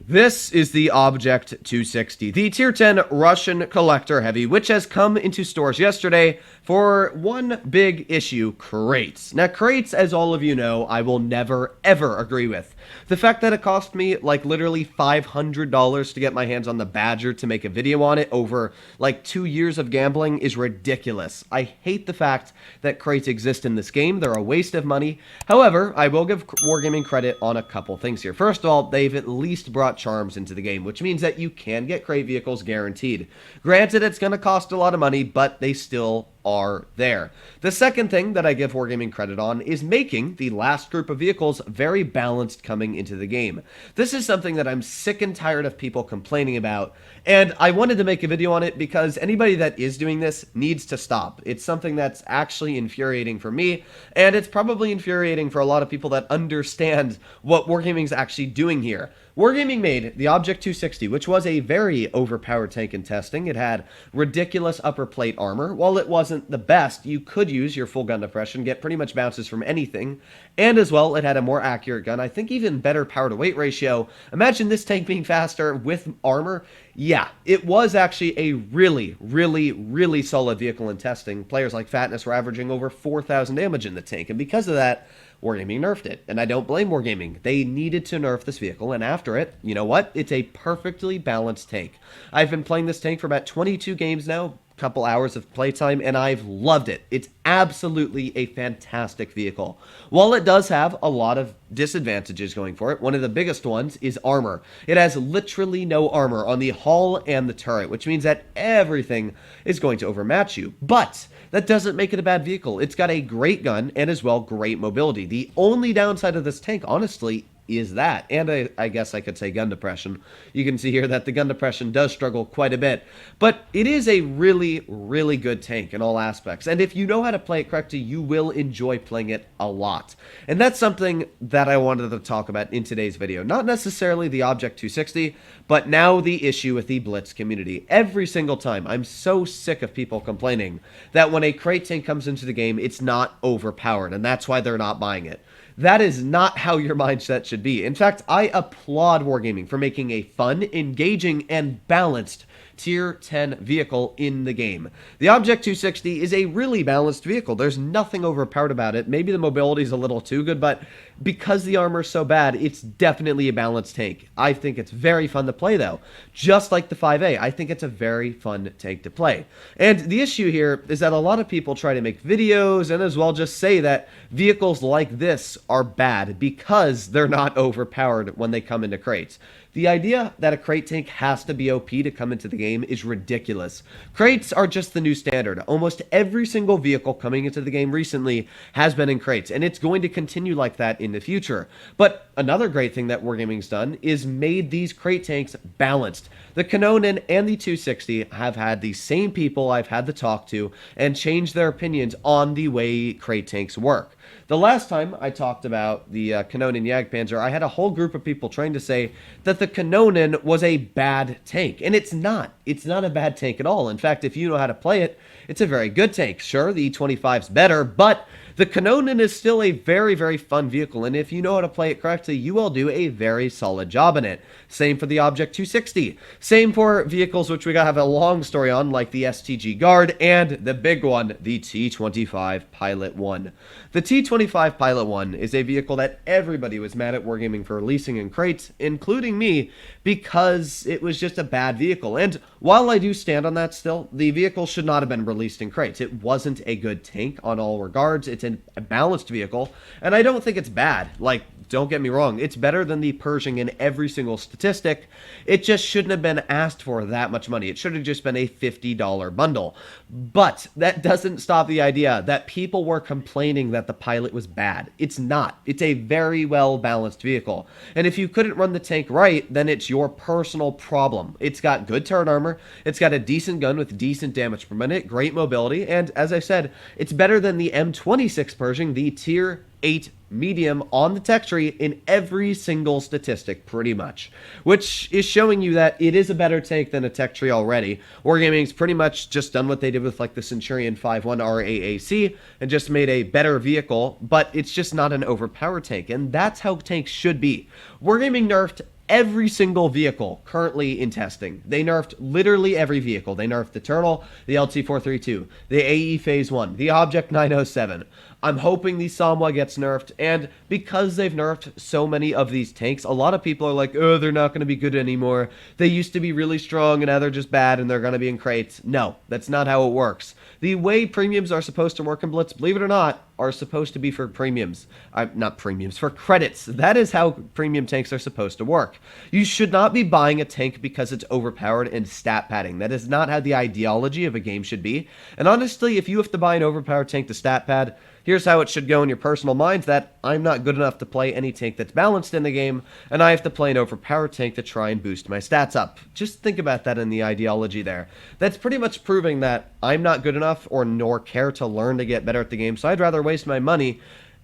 This is the Object 260, the Tier 10 Russian Collector Heavy, which has come into stores yesterday for one big issue: crates. Now, crates, as all of you know, I will never, ever agree with. The fact that it cost me, like, literally $500 to get my hands on the Badger to make a video on it over, like, 2 years of gambling is ridiculous. I hate the fact that crates exist in this game. They're a waste of money. However, I will give Wargaming credit on a couple things here. First of all, they've at least brought charms into the game, which means that you can get crate vehicles guaranteed. Granted, it's going to cost a lot of money, but they still are there. The second thing that I give Wargaming credit on is making the last group of vehicles very balanced coming into the game. This is something that I'm sick and tired of people complaining about, and I wanted to make a video on it because anybody that is doing this needs to stop. It's something that's actually infuriating for me, and it's probably infuriating for a lot of people that understand what Wargaming's actually doing here. Wargaming made the Object 260, which was a very overpowered tank in testing. It had ridiculous upper plate armor. While it wasn't the best, you could use your full gun depression, get pretty much bounces from anything, and as well, it had a more accurate gun, I think even better power to weight ratio. Imagine this tank being faster with armor. Yeah, it was actually a really solid vehicle in testing. Players like Fatness were averaging over 4,000 damage in the tank, and because of that, Wargaming nerfed it, and I don't blame Wargaming. They needed to nerf this vehicle, and after it, you know what? It's a perfectly balanced tank. I've been playing this tank for about 22 games now, couple hours of playtime, and I've loved it. It's absolutely a fantastic vehicle. While it does have a lot of disadvantages going for it, one of the biggest ones is armor. It has literally no armor on the hull and the turret, which means that everything is going to overmatch you. But that doesn't make it a bad vehicle. It's got a great gun and as well great mobility. The only downside of this tank, honestly, is that, and I guess I could say gun depression. You can see here that the gun depression does struggle quite a bit, but it is a really good tank in all aspects, and if you know how to play it correctly, you will enjoy playing it a lot. And that's something that I wanted to talk about in today's video. Not necessarily the Object 260, but now the issue with the Blitz community. Every single time, I'm so sick of people complaining that when a crate tank comes into the game, it's not overpowered, and that's why they're not buying it. That is not how your mindset should be. In fact, I applaud Wargaming for making a fun, engaging, and balanced Tier 10 vehicle in the game. The Object 260 is a really balanced vehicle. There's nothing overpowered about it. Maybe the mobility is a little too good, but because the armor is so bad, it's definitely a balanced tank. I think it's very fun to play, though. Just like the 5A, I think it's a very fun tank to play. And the issue here is that a lot of people try to make videos and as well just say that vehicles like this are bad because they're not overpowered when they come into crates. The idea that a crate tank has to be OP to come into the game is ridiculous. Crates are just the new standard. Almost every single vehicle coming into the game recently has been in crates, and it's going to continue like that in the future. But another great thing that Wargaming's done is made these crate tanks balanced. The Kanonen and the 260 have had the same people I've had to talk to and changed their opinions on the way crate tanks work. The last time I talked about the Kanonen Jagdpanzer, I had a whole group of people trying to say that the Kanonen was a bad tank, and it's not. It's not a bad tank at all. In fact, if you know how to play it, it's a very good tank. Sure, the E25's better, but the Kanonen is still a very fun vehicle, and if you know how to play it correctly, you will do a very solid job in it. Same for the Object 260. Same for vehicles which we gotta have a long story on, like the STG Guard, and the big one, the T25 Pilot 1. The T25 Pilot 1 is a vehicle that everybody was mad at Wargaming for releasing in crates, including me, because it was just a bad vehicle. And while I do stand on that still, the vehicle should not have been released in crates. It wasn't a good tank on all regards. It's a balanced vehicle, and I don't think it's bad. Like, don't get me wrong, it's better than the Pershing in every single statistic. It just shouldn't have been asked for that much money. It should have just been a $50 bundle. But that doesn't stop the idea that people were complaining that the Pilot was bad. It's not. It's a very well balanced vehicle. And if you couldn't run the tank right, then it's your personal problem. It's got good turret armor, it's got a decent gun with decent damage per minute, great mobility, and as I said, it's better than the M26 Pershing, the Tier 8 medium on the tech tree in every single statistic, pretty much. Which is showing you that it is a better tank than a tech tree already. Wargaming's pretty much just done what they did with like the Centurion 5.1 RAAC and just made a better vehicle, but it's just not an overpowered tank, and that's how tanks should be. Wargaming nerfed every single vehicle currently in testing. They nerfed literally every vehicle. They nerfed the Turtle, the LT-432, the AE Phase 1, the Object 907. I'm hoping the Samwa gets nerfed, and because they've nerfed so many of these tanks, a lot of people are like, oh, they're not going to be good anymore. They used to be really strong, and now they're just bad, and they're going to be in crates. No, that's not how it works. The way premiums are supposed to work in Blitz, believe it or not, are supposed to be for premiums. Not premiums, for credits. That is how premium tanks are supposed to work. You should not be buying a tank because it's overpowered and stat padding. That is not how the ideology of a game should be. And honestly, if you have to buy an overpowered tank to stat pad, here's how it should go in your personal minds: that I'm not good enough to play any tank that's balanced in the game, and I have to play an overpowered tank to try and boost my stats up. Just think about that in the ideology there. That's pretty much proving that I'm not good enough or nor care to learn to get better at the game, so I'd rather waste my money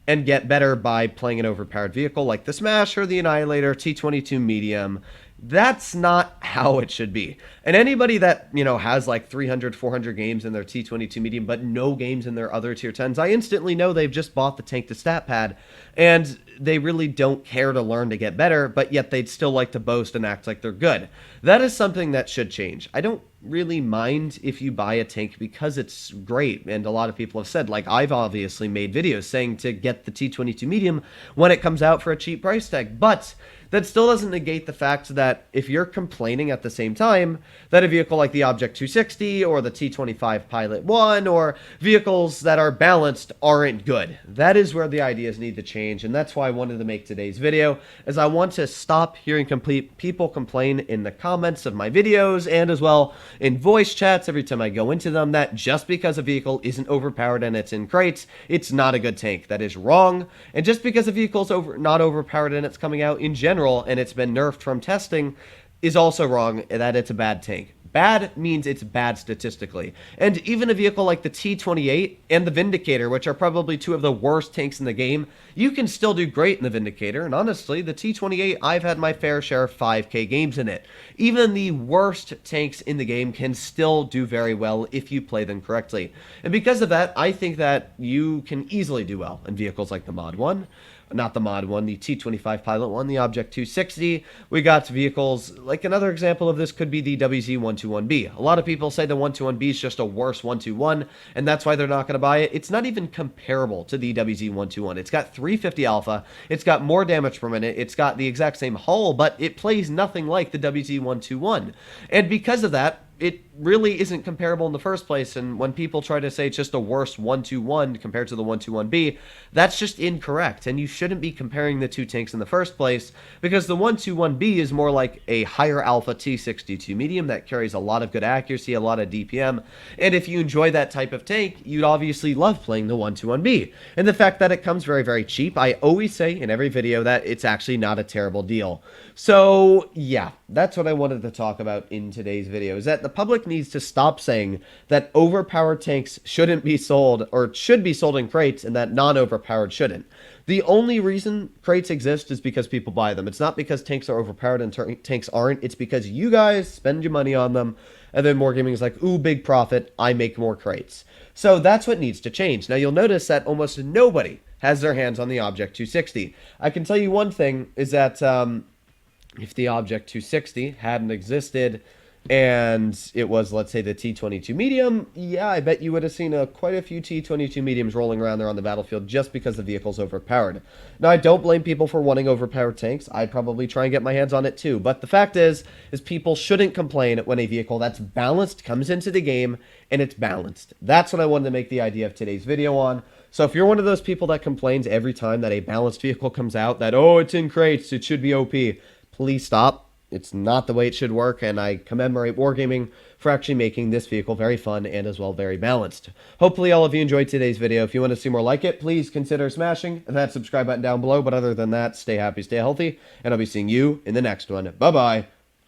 and get better by playing an overpowered vehicle like the Smash or the Annihilator, T-22 Medium. That's not how it should be. And anybody that, has like 300, 400 games in their T-22 Medium, but no games in their other tier 10s, I instantly know they've just bought the tank to stat pad, and they really don't care to learn to get better, but yet they'd still like to boast and act like they're good. That is something that should change. I don't really mind if you buy a tank because it's great, and a lot of people have said, like I've obviously made videos saying to get the T-22 Medium when it comes out for a cheap price tag, but that still doesn't negate the fact that if you're complaining at the same time that a vehicle like the Object 260 or the T-25 Pilot 1 or vehicles that are balanced aren't good. That is where the ideas need to change, and that's why I wanted to make today's video, as I want to stop hearing people complain in the comments of my videos and as well in voice chats every time I go into them that just because a vehicle isn't overpowered and it's in crates, it's not a good tank. That is wrong. And just because a vehicle's not overpowered and it's coming out in general and it's been nerfed from testing is also wrong, that it's a bad tank. Bad means it's bad statistically. And even a vehicle like the T-28 and the Vindicator, which are probably two of the worst tanks in the game, you can still do great in the Vindicator. And honestly, the T-28, I've had my fair share of 5K games in it. Even the worst tanks in the game can still do very well if you play them correctly. And because of that, I think that you can easily do well in vehicles like the Mod 1. Not the Mod 1, the T-25 Pilot 1, the Object 260. We got vehicles, like another example of this could be the WZ-121B. A lot of people say the 121B is just a worse 121, and that's why they're not going to buy it. It's not even comparable to the WZ-121. It's got 350 alpha, it's got more damage per minute, it's got the exact same hull, but it plays nothing like the WZ-121. And because of that, it really isn't comparable in the first place, and when people try to say it's just a worse 121 compared to the 121B, that's just incorrect, and you shouldn't be comparing the two tanks in the first place, because the 121B is more like a higher alpha T-62 medium that carries a lot of good accuracy, a lot of DPM, and if you enjoy that type of tank, you'd obviously love playing the 121B. And the fact that it comes very, very cheap, I always say in every video that it's actually not a terrible deal. So, yeah, that's what I wanted to talk about in today's video, is that the public needs to stop saying that overpowered tanks shouldn't be sold, or should be sold in crates, and that non-overpowered shouldn't. The only reason crates exist is because people buy them. It's not because tanks are overpowered and tanks aren't. It's because you guys spend your money on them, and then More Gaming is like, ooh, big profit, I make more crates. So that's what needs to change. Now, you'll notice that almost nobody has their hands on the Object 260. I can tell you one thing, is that if the Object 260 hadn't existed and it was, let's say, the T-22 medium, yeah, I bet you would have seen quite a few T-22 mediums rolling around there on the battlefield just because the vehicle's overpowered. Now, I don't blame people for wanting overpowered tanks. I'd probably try and get my hands on it too. But the fact is people shouldn't complain when a vehicle that's balanced comes into the game and it's balanced. That's what I wanted to make the idea of today's video on. So if you're one of those people that complains every time that a balanced vehicle comes out that, oh, it's in crates, it should be OP, please stop. It's not the way it should work, and I commemorate Wargaming for actually making this vehicle very fun and as well very balanced. Hopefully all of you enjoyed today's video. If you want to see more like it, please consider smashing that subscribe button down below. But other than that, stay happy, stay healthy, and I'll be seeing you in the next one. Bye-bye.